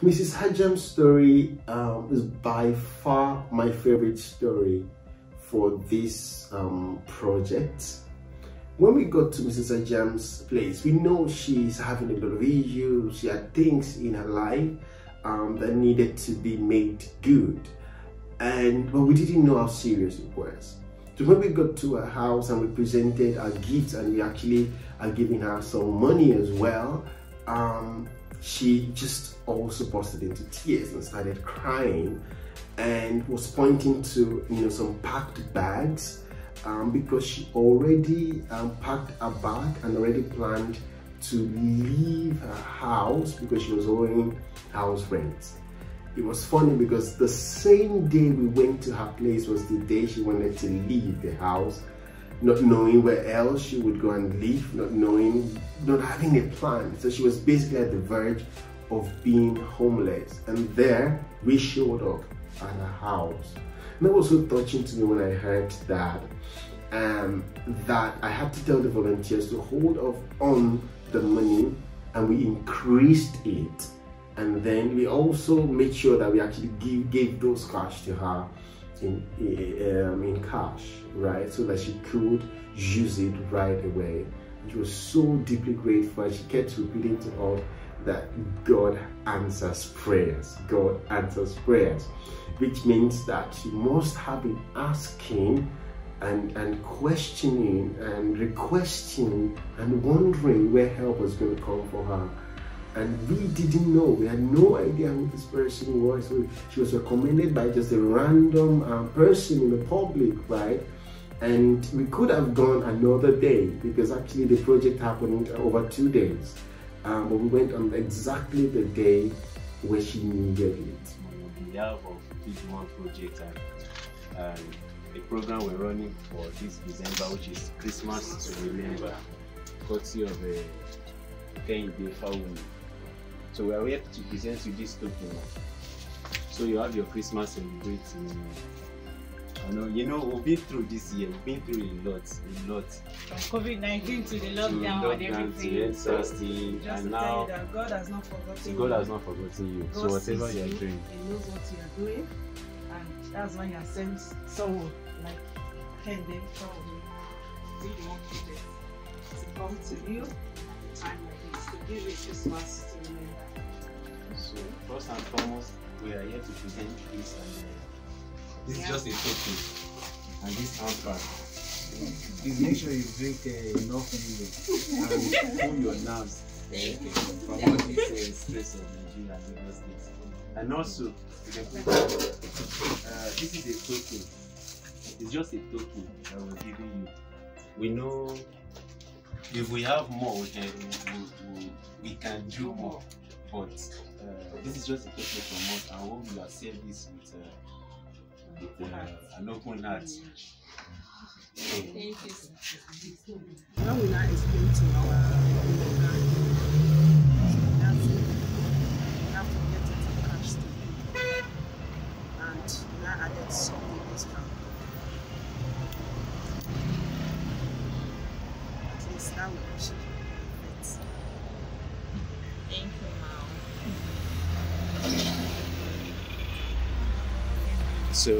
Mrs. Hajam's story is by far my favorite story for this project. When we got to Mrs. Hajam's place, we know she's having a lot of issues. She had things in her life that needed to be made good, but we didn't know how serious it was. So when we got to her house and we presented our gifts, and we actually are giving her some money as well, she just also busted into tears and started crying and was pointing to some packed bags, because she already packed a bag and already planned to leave her house because she was owing house rent. It was funny because the same day we went to her place was the day she wanted to leave the house, not knowing where else she would go and live, not having a plan. So she was basically at the verge of being homeless, and there we showed up at her house. And that was so touching to me when I heard that I had to tell the volunteers to hold off on the money, and we increased it. And then we also made sure that we actually gave those cash to her in cash, right? So that she could use it right away. She was so deeply grateful, and she kept repeating to us that God answers prayers. God answers prayers, which means that she must have been asking and questioning and requesting and wondering where help was going to come for her. And we didn't know, we had no idea who this person was. So she was recommended by just a random person in the public, right? And we could have gone another day, because actually the project happened over 2 days. But we went on exactly the day where she needed it. On behalf of Feedone project and the program we're running for this December, which is Christmas to Remember, courtesy of Kehinde Fawumi. So we are here to present you this token. So you have your Christmas celebrating. We've been through this year. We've been through a lot. From COVID-19 to the lockdown and everything. To and now that God has not forgotten you. God has not forgotten you. So whatever you are doing, He knows what you are doing, and that's why He has sent someone like Kehinde to come to you at a time like this, to give you Christmas to remember. So first and foremost, we are here to present this, and this is just a token, and this handbag. Please make sure you drink enough milk and cool your nerves from all this stress of Nigeria and Lagos State. And also, you can put this is a token. It's just a token that we're giving you. We know if we have more, we can do more. But this is just a token from us, and we will accept this with an open heart. Thank you. Now we now explain to our member that we have to get it in cash today, and now added something extra. At least that will be perfect. Thank you, Mom. So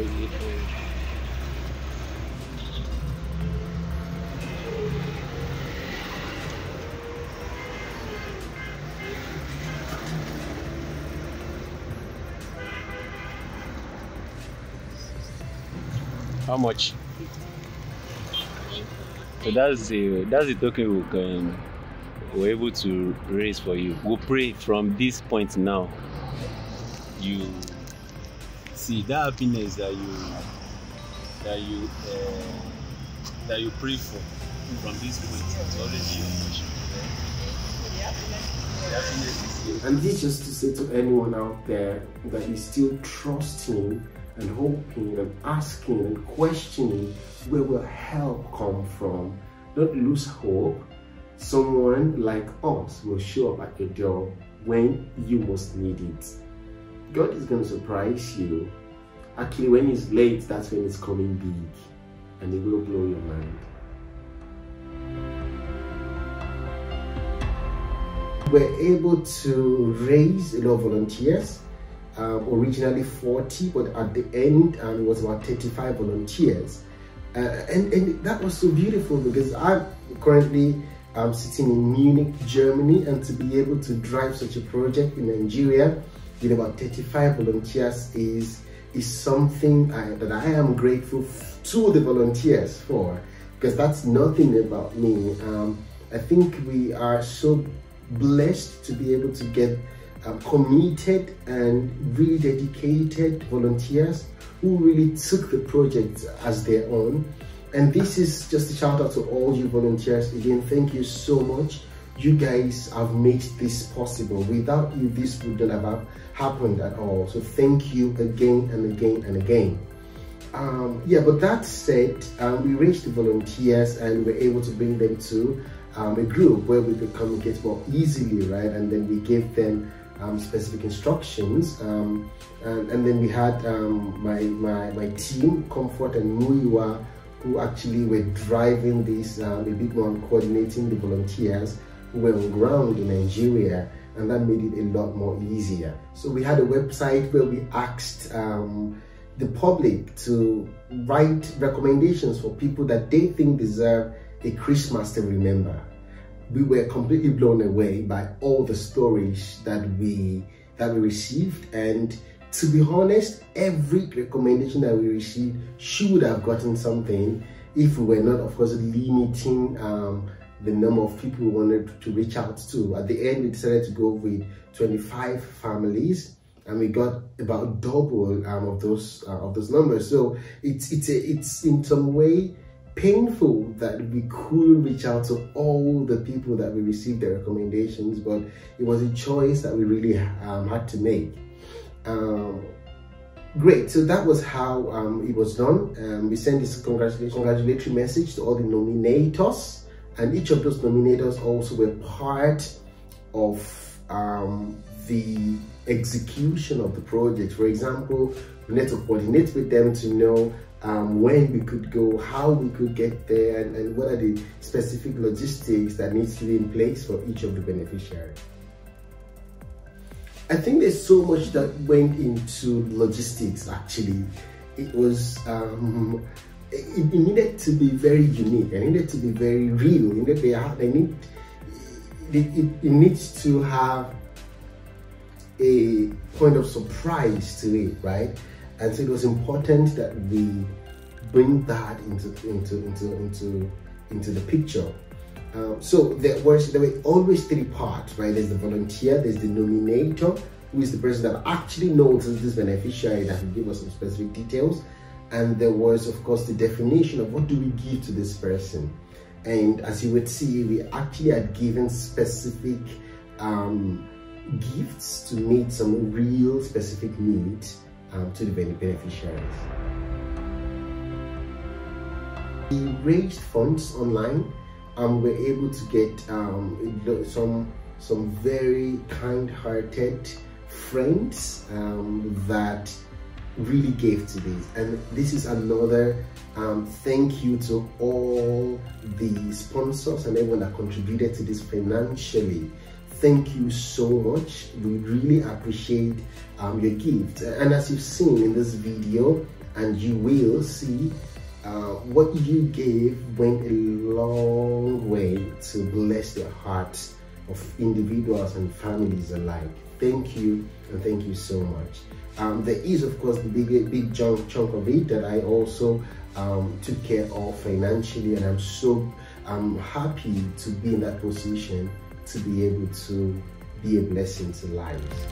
how much? So that's the token we're able to raise for you. We'll pray from this point now. You see that happiness that you pray for from this point is already your portion. The happiness is here. And this just to say to anyone out there that is still trusting and hoping and asking and questioning where will help come from, don't lose hope. Someone like us will show up at your door when you most need it. God is going to surprise you. Actually, when it's late, that's when it's coming big, and it will blow your mind. We're able to raise a lot of volunteers. Originally 40, but at the end it was about 35 volunteers. And that was so beautiful, because I'm currently sitting in Munich, Germany, and to be able to drive such a project in Nigeria with about 35 volunteers is something that I am grateful to the volunteers for, because that's nothing about me. I think we are so blessed to be able to get committed and really dedicated volunteers who really took the project as their own. And this is just a shout out to all you volunteers. Again, thank you so much. You guys have made this possible. Without you, this wouldn't have happened at all. So thank you again and again and again. Yeah, but that said, we reached the volunteers and we were able to bring them to a group where we could communicate more easily, right? And then we gave them specific instructions, and then we had my team, Comfort and Muiwa, who actually were driving this a bit more on coordinating the volunteers who were on ground in Nigeria, and that made it a lot more easier. So we had a website where we asked the public to write recommendations for people that they think deserve a Christmas to remember. We were completely blown away by all the stories that we received, and to be honest, every recommendation that we received should have gotten something if we were not, of course, limiting the number of people we wanted to reach out to. At the end, we decided to go with 25 families, and we got about double of those numbers. So it's in some way painful that we couldn't reach out to all the people that we received their recommendations, but it was a choice that we really had to make. Great, so that was how it was done. We sent this congratulatory message to all the nominators, and each of those nominators also were part of the execution of the project. For example, we need to coordinate with them to know when we could go, how we could get there, and what are the specific logistics that needs to be in place for each of the beneficiaries. I think there's so much that went into logistics. Actually, it was it needed to be very unique. It needed to be very real. It needs to have a point of surprise to it, right? And so it was important that we bring that into the picture. So there were always three parts, right? There's the volunteer, there's the nominator, who is the person that actually knows this beneficiary that will give us some specific details, and there was, of course, the definition of what do we give to this person. And as you would see, we actually had given specific gifts to meet some real specific needs to the beneficiaries. We raised funds online, and we're able to get some very kind-hearted friends that really gave to this. And this is another thank you to all the sponsors and everyone that contributed to this financially. Thank you so much. We really appreciate your gift. And as you've seen in this video, and you will see, what you gave went a long way to bless the hearts of individuals and families alike. Thank you, and thank you so much. There is, of course, the big chunk of it that I also took care of financially, and I'm happy to be in that position to be able to be a blessing to lives.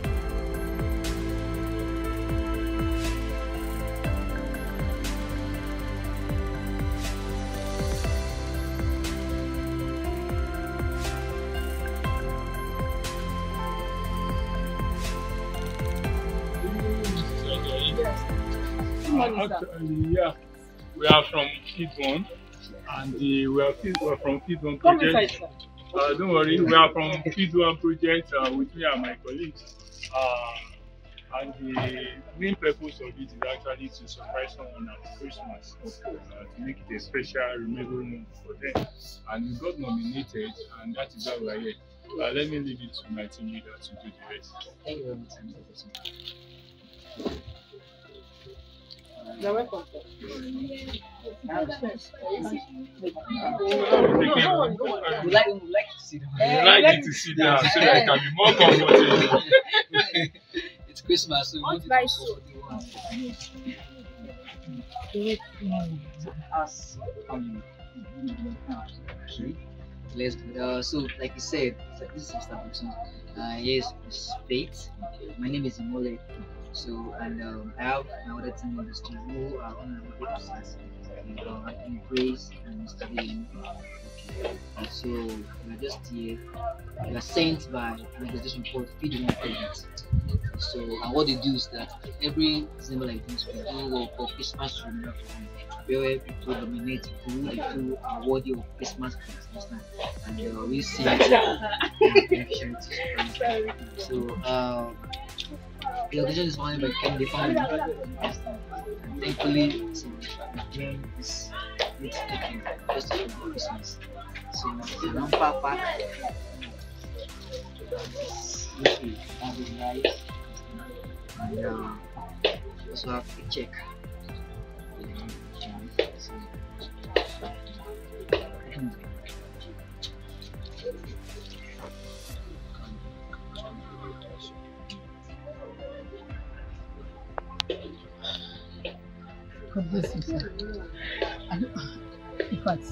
Actually, yeah, we are from Feedone, and we're from Feedone project. Don't worry, we are from Feedone project with me and my colleagues. And the main purpose of it is actually to surprise someone at Christmas, to make it a special, memorable moment for them. And we got nominated, and that is why we are here. Let me leave it to my team leader to do the rest. Thank you very much. You're welcome. You like it to sit down so that I can be more comfortable. It's Christmas, so What by so? Us. Okay. Let's go. So, like you said, this is Mr. Button. Yes, it's Faith. My name is Mole. So, and I have my other team members too who are on the process. Anthony Grace and Mr. Dean. And so, we're just here. We are sent by an organization called Feedone Project. So, and what they do is that every December like this, we do what for Christmas to remember for them, where people nominate who they feel are worthy of Christmas gifts, and we see it. So, the audition is managed by Kehinde family, and thankfully, so again, it's taking just for Christmas. So, now Papa, okay, that is nice. And also have to check. God bless you, sir. In fact,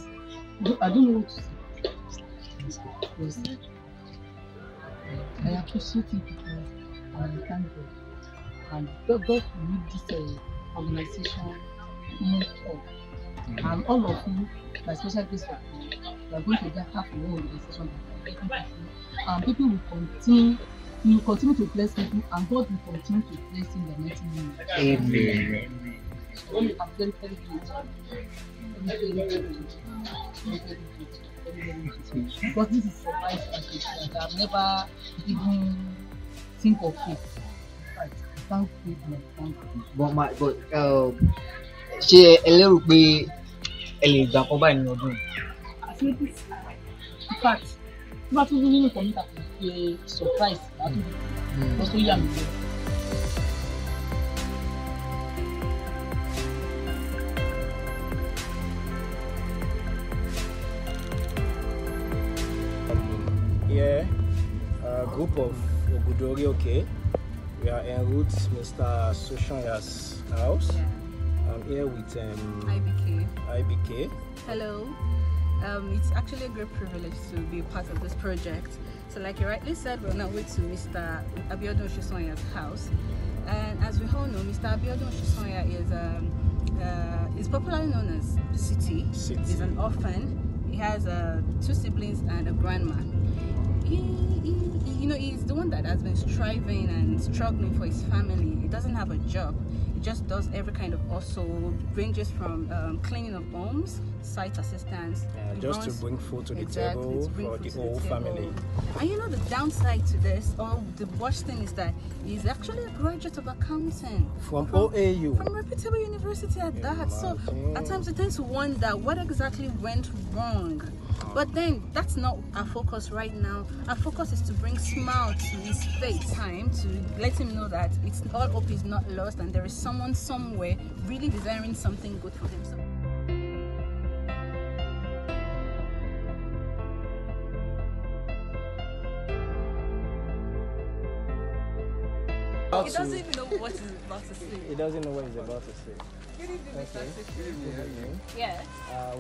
I don't know what to say. Because I appreciate it because I thank God. And God will make this organization move up. And all of you, by special grace of God, we are going to get half a new organization that people will continue. You will continue to bless people, and God will continue to bless in the mighty name. Amen. So I'm very, very grateful. Very grateful. Because this is surprise package that I've never even think of it. Right. Thank you. But ṣé ẹ lérò pé ẹ lè gbà kọ́ báyìí nínú ọdún? In fact, tí wọ́n tún ní nínú kọ̀mítà kò ṣe surprise láti lọ sí yà mí lọ. Here, a group of Ogudori, okay. We are en route to Mr. Soshanya's house. Yeah. I'm here with IBK. Hello. It's actually a great privilege to be part of this project. So like you rightly said, we're on our way to Mr. Abiodun Oshisonya's house. And as we all know, Mr. Abiodun Oshisonya is popularly known as City. He's an orphan. He has 2 siblings and a grandma. He's the one that has been striving and struggling for his family. He doesn't have a job. He just does every kind of hustle, ranges from cleaning of homes, site assistance. Just to bring food to the table for the whole family. And the downside to this, or the worst thing, is that he's actually a graduate of accounting. From OAU? From a reputable university at that. So at times we tend to wonder what exactly went wrong. But then that's not our focus right now. Our focus is to bring smile to his face time, to let him know that all hope is not lost and there is someone somewhere really desiring something good for him. He doesn't even know what he's about to say. He doesn't know what he's about to say. Good evening, Mr. Good evening. Yes.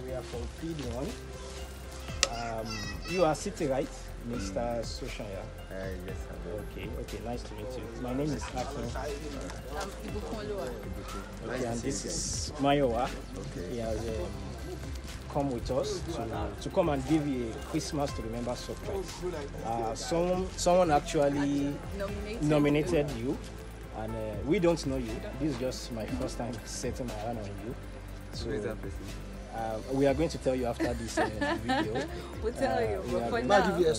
We are from Feedone. You are City, right? Mr. Soshanya? Yes, sir. Okay, nice to meet you. My name is Akin. Okay, and this is Mayowa. Okay. He has come with us to come and give you a Christmas to remember surprise. Someone actually nominated you, and we don't know you. This is just my first time setting my hand on you. So we are going to tell you after this video. We'll tell you, but for now. now.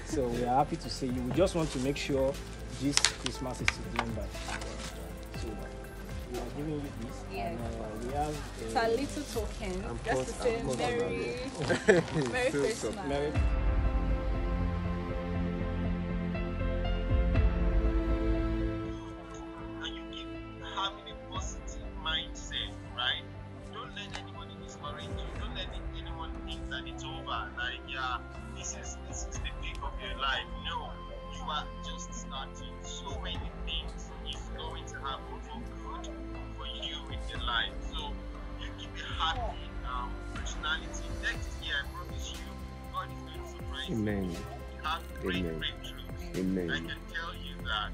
So we are happy to see you. We just want to make sure this Christmas is doing that. So we are giving you this. Yes. And we have it's a little token just to say Merry Christmas. Merry. And you keep having a positive mindset, right? Don't let anybody discourage you. Don't let anyone think that it's over. Like, yeah, this is the peak of your life. No, you are just starting. So many things is going to happen for good for you in your life. So you keep a happy personality. Next year, I promise you, God is going to surprise you. Amen. Have great breakthroughs. Amen. I can tell you that.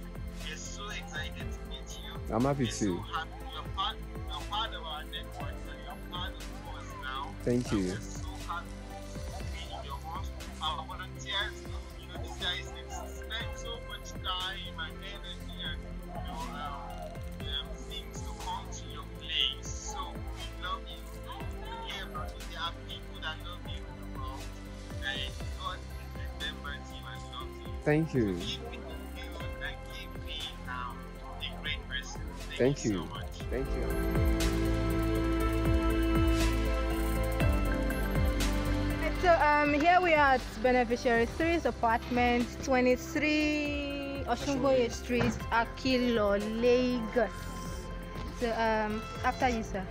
We're so excited to meet you. I'm happy We're too. so happy. You're part of our network and you're part of us now. Thank you. We're so happy to be in your homes. Our volunteers, you know, these guys, they spend so much time and energy and, you know, things to come to your place. So we love you. We care about you. There are people that love you in the world. And God remembers you and loves you. Thank you. So keep it good and keep being a great person. Thank you. So much. Thank you. So here we are at Beneficiary 3's apartment, 23 Oshunboye Street, Akilo, Lagos. So after you, sir.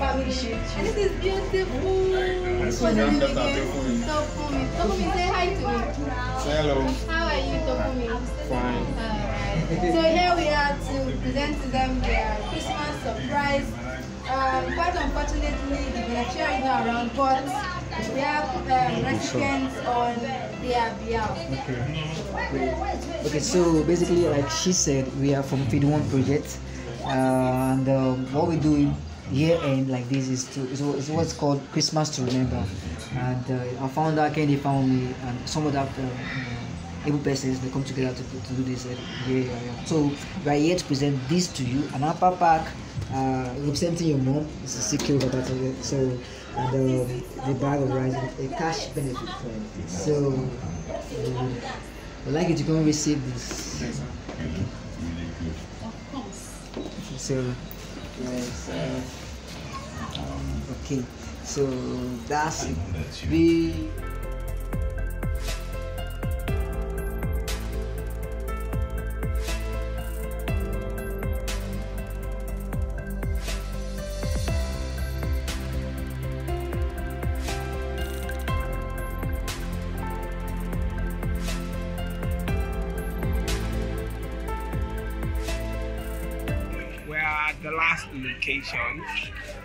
And this is beautiful. Tokumi, say hi to me. Hello. How are you, Tokumi? Fine. So here we are to present to them their Christmas surprise. Quite unfortunately, the beneficiary is not around, but we have recipients on their behalf. Okay, so basically, like she said, we are from Feedone project, and what we do year end like this is what's called Christmas to Remember. And our founder Kehinde, Fawumi, and some other able persons, they come together to do this year. So we are here to present this to you. And our pack representing your mom is a secure that. So and the bag of rice, a cash benefit. So I'd like you to come receive this. Of course. So yes, okay, so that's it. The last location,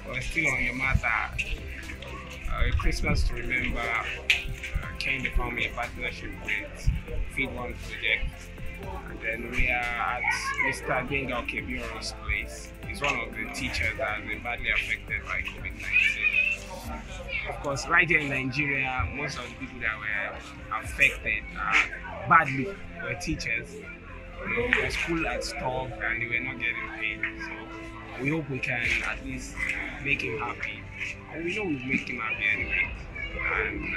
we're still on the matter. Christmas to Remember came from a partnership with Feedone project, and then we are at Mr. Benga Okebioro's place. He's one of the teachers that has been badly affected by COVID-19. Of course, right here in Nigeria, most of the people that were affected badly were teachers. The school had stopped and they were not getting paid. So we hope we can at least make him happy. And we know we'll make him happy anyway. And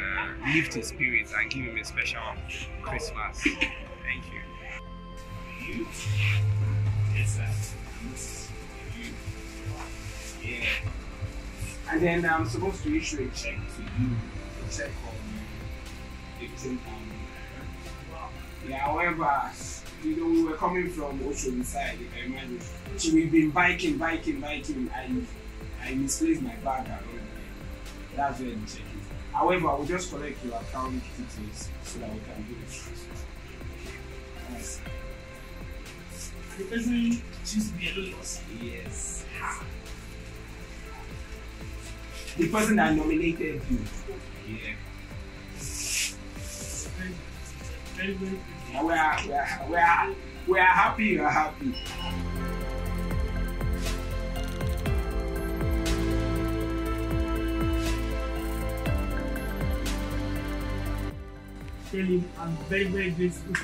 lift his spirits and give him a special Christmas. Thank you. Yes, sir. Yeah. And then I'm supposed to issue a check to you. A check of 15,000. Yeah, however, you know, we were coming from Ocean side, if I imagine. So we've been biking, and I misplaced my bag around there. That's where the check is. However, we'll just collect your account details so that we can do it. Yes. The person choose to be anonymous. Yes. The person that nominated you. Yeah. Very, very good. We are happy, you are happy. Tell him I'm very, very grateful.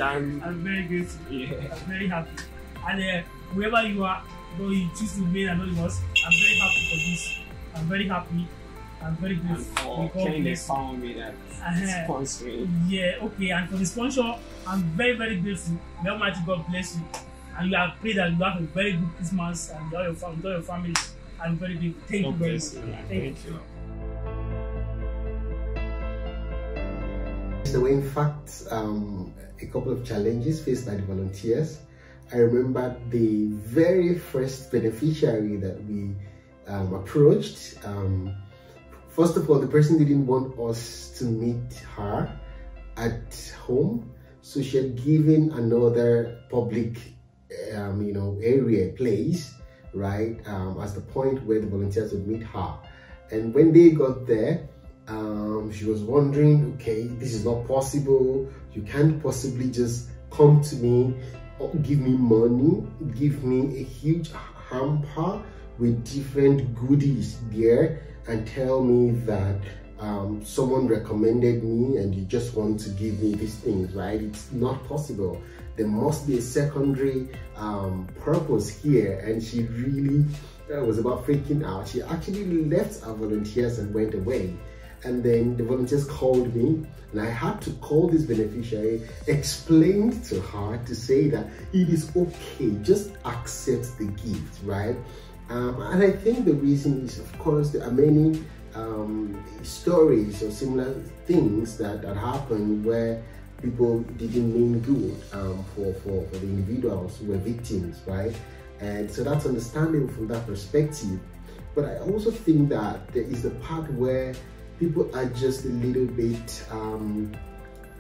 I'm very grateful. Yeah. I'm very happy. And whoever you are, though you choose to remain anonymous, I'm very happy for this. I'm very happy. I'm very grateful. Kehinde Fawumi that sponsoring. Yeah, okay, and for the sponsor, I'm very, very grateful. May Almighty God bless you. And you have prayed that you have a very good Christmas and all your family. I'm very grateful. Thank you very much. Thank you. There were in fact a couple of challenges faced by the volunteers. I remember the very first beneficiary that we approached. First of all, the person didn't want us to meet her at home, so she had given another public area, place, right, as the point where the volunteers would meet her. And when they got there, she was wondering, okay, this is not possible. You can't possibly just come to me, give me money, give me a huge hamper with different goodies there, and tell me that someone recommended me and you just want to give me these things, right? It's not possible. There must be a secondary purpose here. And she really was about freaking out. She actually left our volunteers and went away. And then the volunteers called me, and I had to call this beneficiary, explain to her to say that it is okay, just accept the gift, right? And I think the reason is, of course, there are many stories or similar things that happen where people didn't mean good for the individuals who were victims, right? And so that's understandable from that perspective. But I also think that there is the part where people are just a little bit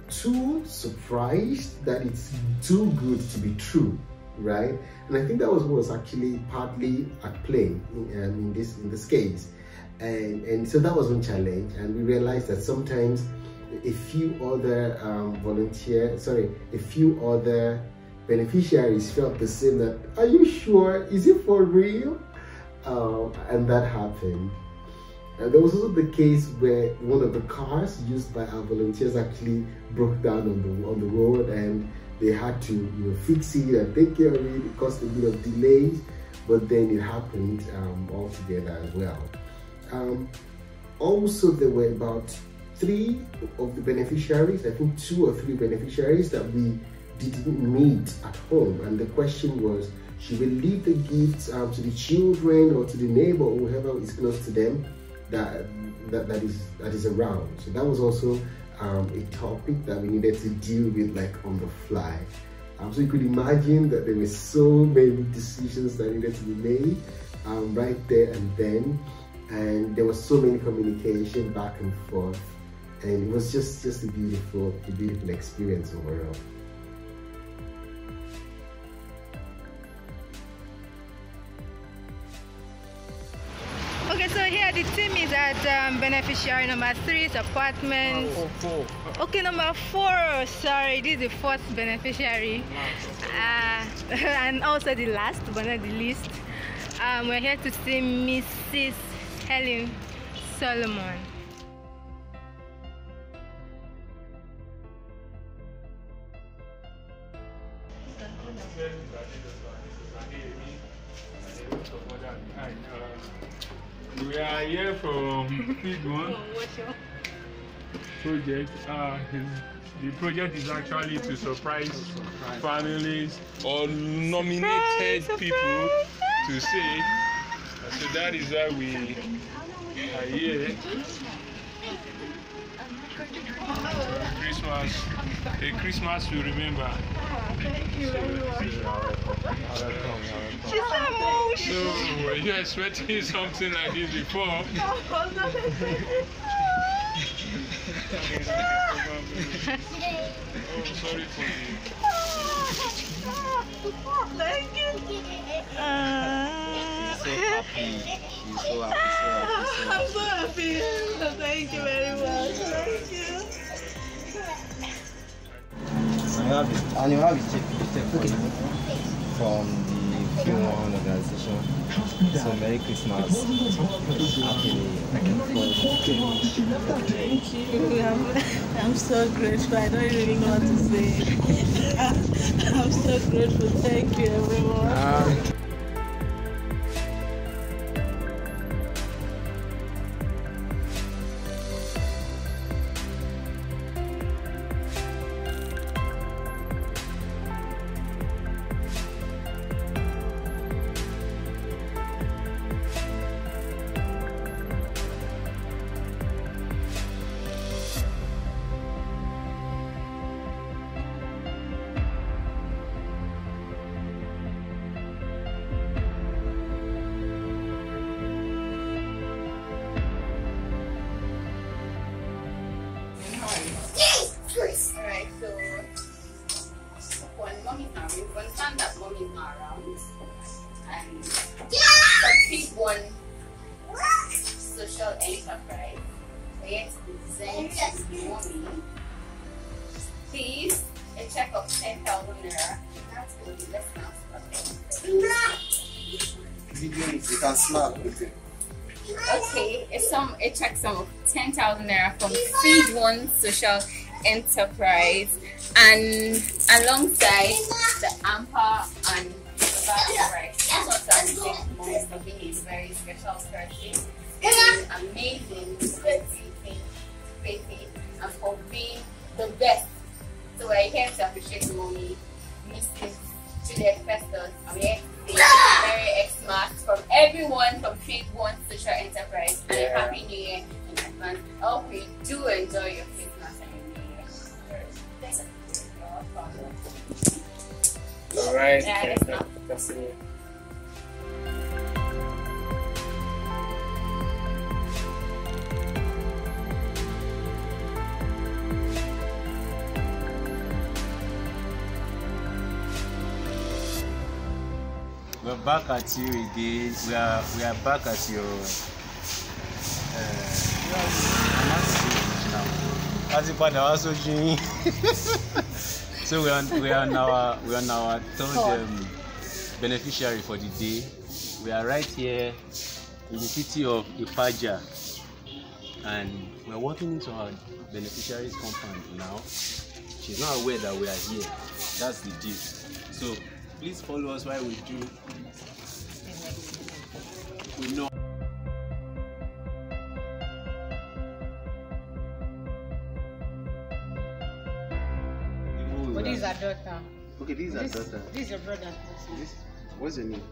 too surprised that it's too good to be true, right? And I think that was actually partly at play in this case. And so that was one challenge, and we realized that sometimes a few other beneficiaries felt the same, that, are you sure? Is it for real? And that happened. And there was also the case where one of the cars used by our volunteers actually broke down on the road, and they had to fix it and take care of it. It caused a bit of delays, but then it happened all together as well. Also, there were about 3 of the beneficiaries, I think 2 or 3 beneficiaries that we didn't meet at home, and the question was, should we leave the gifts to the children or to the neighbor or whoever is close to them that is around? So that was also a topic that we needed to deal with, like, on the fly. So you could imagine that there were so many decisions that needed to be made right there and then, and there was so many communication back and forth, and it was just a beautiful experience overall. Okay, so here the team is at beneficiary number 3's apartment. Okay, number 4. Sorry, this is the 4th beneficiary, and also the last but not the least. We're here to see Mrs. Helen Solomon. We are here from Feedone project. The project is actually to surprise families or nominated people to say. So that is why we are here. A Christmas to remember. Thank you very much. So, were you expecting something like this before? No, I'm not expecting. Oh, sorry for you. Thank you. She's so happy. I'm so happy. Thank you very much. Thank you. And you have a check from the Feedone organization. So Merry Christmas. Happy New Year. Thank you. I'm so grateful. I don't really know what to say. I'm so grateful. Thank you, everyone. Feedone social enterprise. We are to present to Mommy. Please, a check of 10,000 naira. That's good. Let's not You can snap with it. Okay, a check sum of 10,000 naira from Feedone social enterprise, and alongside the AMPA and the rice. That's what I'm saying. Mom's talking is very special person. Amazing for everything, and for being the best. So we're here to appreciate Mommy, Mrs. Juliet Festus, and we're here to say Merry Xmas from everyone from Feedone social enterprise, and a Happy New Year in advance. I hope you do enjoy your Christmas and your New Year. All right. Yeah, That's it. We're back at you again. We are back at your so we are on our third beneficiary for the day. We are right here in the city of Ipaja, and we're walking into our beneficiary's compound now. She's not aware that we are here. That's the deal. So please follow us while we do. We know. But this is our daughter. Okay, this is our daughter. This is your brother. What's your name?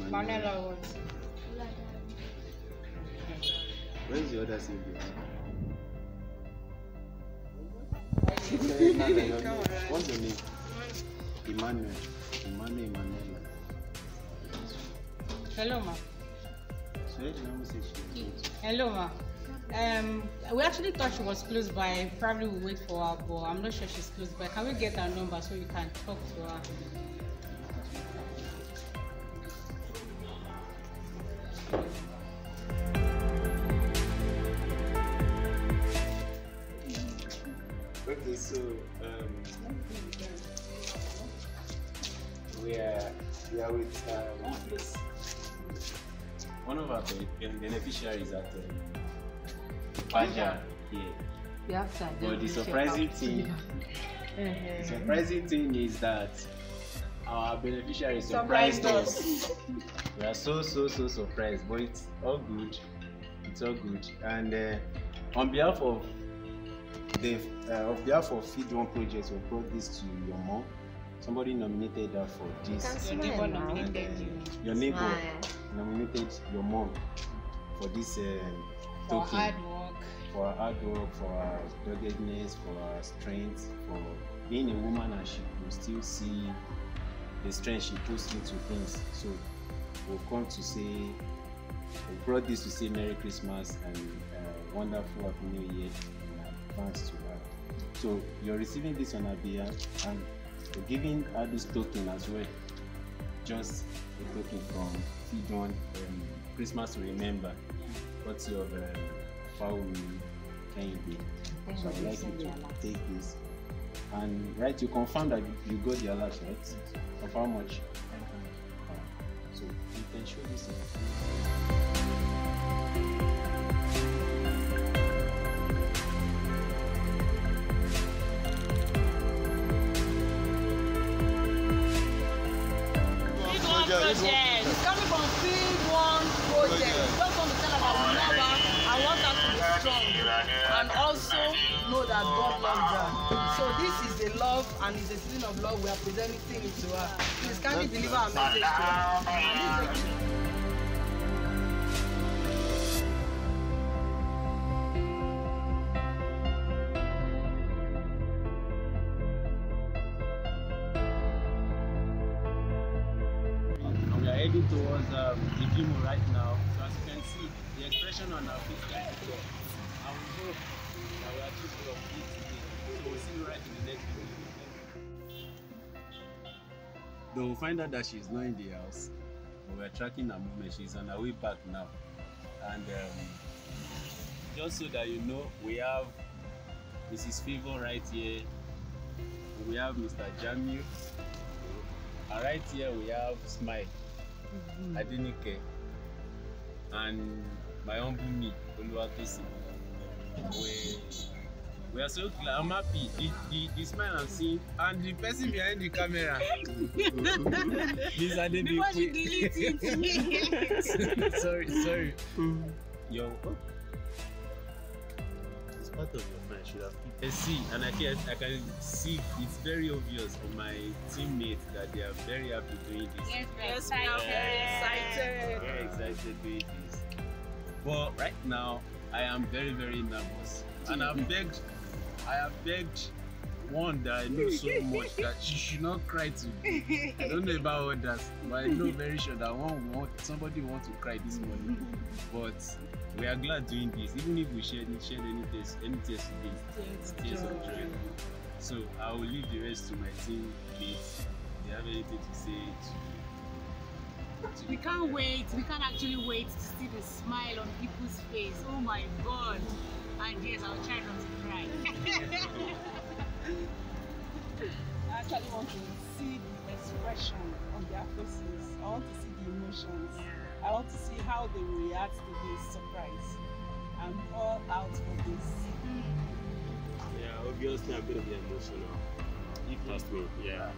Manuela what? Where's your other sibling? What's your name? Emmanuel. Emmanuela. Hello, ma. Hello, ma. We actually thought she was close by. Probably we'll wait for her, but I'm not sure she's close by. Can we get her number so we can talk to her? Okay, so we are with one of our beneficiaries at Paja here. But the surprising thing is that our beneficiary surprised us. We are so surprised, but it's all good. It's all good. And on behalf of Feedone Project, we brought this to your mom. Somebody nominated her for this. Your neighbor nominated you. Your neighbor nominated your mom for this for token. hard work. For her hard work, for her doggedness, for her strength, for being a woman, and she will still see the strength she puts into things. So we've come to say, we brought this to say Merry Christmas and wonderful Happy New Year in advance to her. So you're receiving this on her behalf, and we're giving her this token as well. Just a token from Feedone, Christmas to remember. What's your Fawumi, Kehinde? So I'd like you to take this. And right, you confirm that you got the alert, right? Of how much? So you can show this in. Project. It's coming from Feedone Project. We just want to tell about Mama and want her to be strong and also know that God loves her. So this is the love and it's a feeling of love we are presenting it to her. Please kindly deliver our message to her. Heading towards the demo right now. So as you can see, the expression on our face can be there. And we hope that we achieve all of this today. So we'll see you right in the next video. Then we'll find out that she's not in the house. but we are tracking her movement. She's on her way back now. And just so that you know, we have Mrs. Favor right here. We have Mr. Jamil. And right here we have Smile, Adenike, and my humble me, Oluwatosin. We are so glad. I'm happy. The smile I'm seeing, and the person behind the camera. These are the before you delete it. sorry. Yo, it's part of your mind. Should have people. I see, and I can see it's very obvious on my teammates that they are very happy doing this. Yes, we are very excited. Very excited doing this. But right now, I am very, very nervous, and I have begged one that I know so much that she should not cry today. I don't know about others, but I know very sure that somebody wants to cry this morning. But we are glad doing this, even if we shared any tears today, it's tears of joy. So I will leave the rest to my team mates. If they have anything to say we can't wait. We can't actually wait to see the smile on people's face. Oh my God. And yes, I'll try not to cry. I actually want to see the expression on their faces. I want to see the emotions. I want to see how they react to this surprise. I'm all out for this. Yeah, obviously I'm going to be emotional. You trust me. Yeah.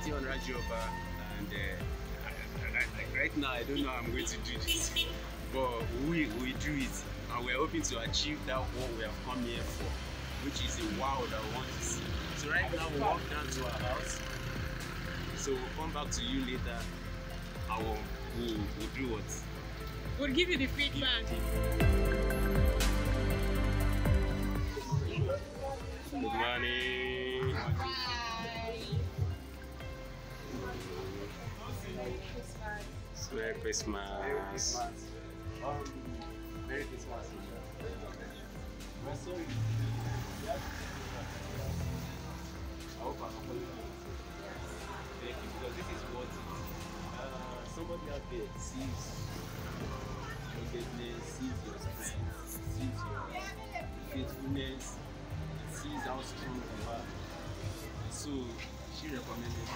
Here on Rajoba, and right now I don't know how I'm going to do this, but we do it, and we're hoping to achieve that what we have come here for, which is a wow that we want to see. So right now we walk down to our house, so we'll come back to you later, and we'll do what? We'll give you the feedback. Good morning. Merry Christmas. Merry Christmas. We're sorry. I hope I'm not going to thank you, because this is what somebody out there sees your greatness, sees your strength, sees your faithfulness, sees how strong you are. So she recommended it.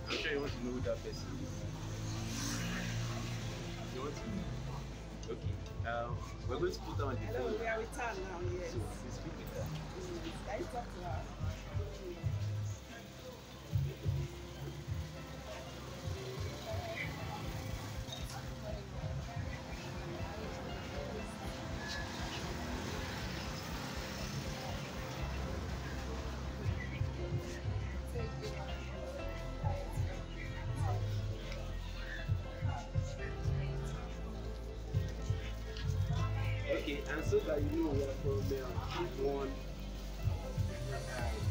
I'm sure you want to know who that person is. You want to know? Okay. We're going to put her on the phone. Hello, we are with her now, yes. So, please speak with her. Can you talk to her? Okay, and so that you know, we are from Feedone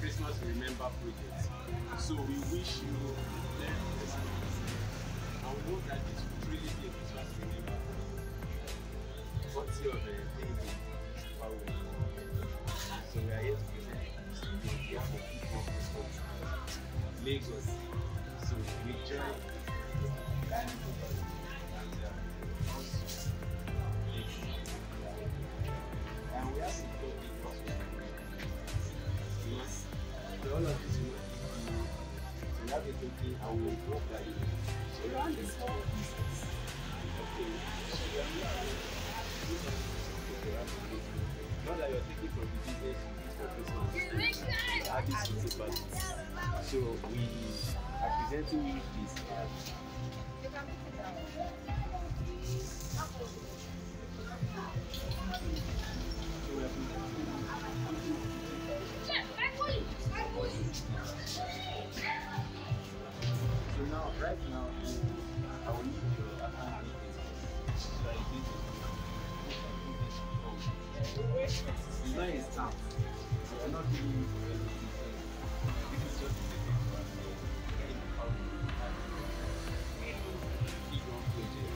Christmas Remember project. So we wish you Merry Christmas, and we hope that this will really be a Christmas Remember. What's your Kehinde, Fawumi? So we are here to present the idea for Feedone Lagos. So we join and and we have to go big process because all of this will we have a token and we will work like it. So we run the small business. Okay. Not that you're taking from the business you use for Christmas. Have this principal. So we are presenting you this. So now, right now, I will need your account details. So I did it's not a stamp. So we're not giving you for anything. This is just a ticket for us. Feedone project.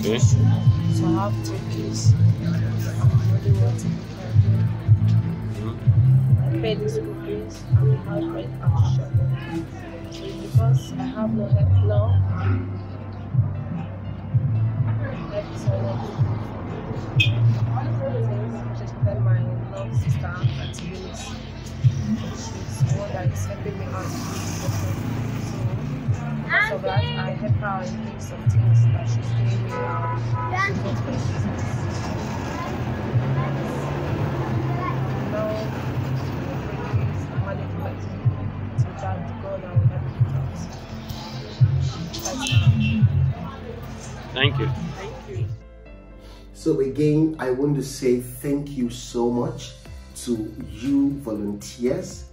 Okay. So I have 2 kids. I only want to take care of them. I pay the school fees and the house rent and the shop. So because I have no help now, that is all I do. I just tell my love sister, Auntie Eunice. She's the one that is helping me out. So because of that, I help her in doing some things that she's doing me now. Now, management to that God and help me out. Thank you. Thank you. So again, I want to say thank you so much to you volunteers,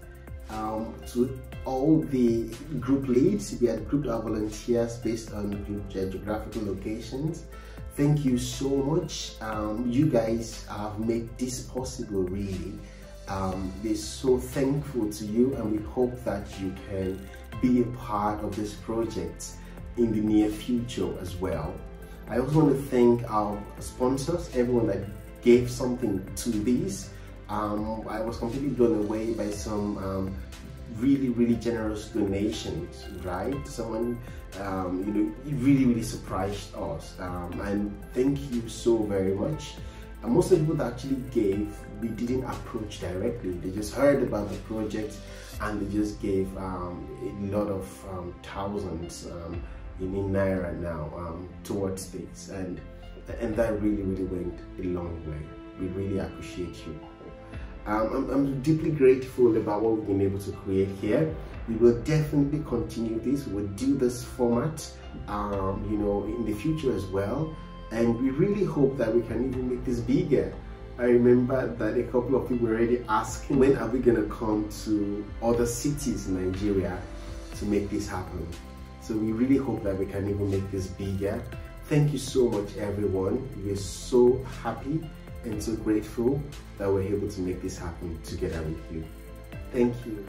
to all the group leads. We had grouped our volunteers based on geographical locations. Thank you so much. You guys have made this possible, really. We're so thankful to you, and we hope that you can be a part of this project in the near future as well. I also want to thank our sponsors, everyone that gave something to this. I was completely blown away by some really generous donations, right? Someone, it really surprised us, and thank you so very much. And most of the people that actually gave, we didn't approach directly. They just heard about the project and they just gave a lot of thousands in Naira now towards this, and that really went a long way. We really appreciate you. I'm deeply grateful about what we've been able to create here. We will definitely continue this. We'll do this format, in the future as well. And we really hope that we can even make this bigger. I remember that a couple of people were already asking, when are we gonna come to other cities in Nigeria to make this happen? So we really hope that we can even make this bigger. Thank you so much, everyone. We're so happy and so grateful that we're able to make this happen together with you. Thank you.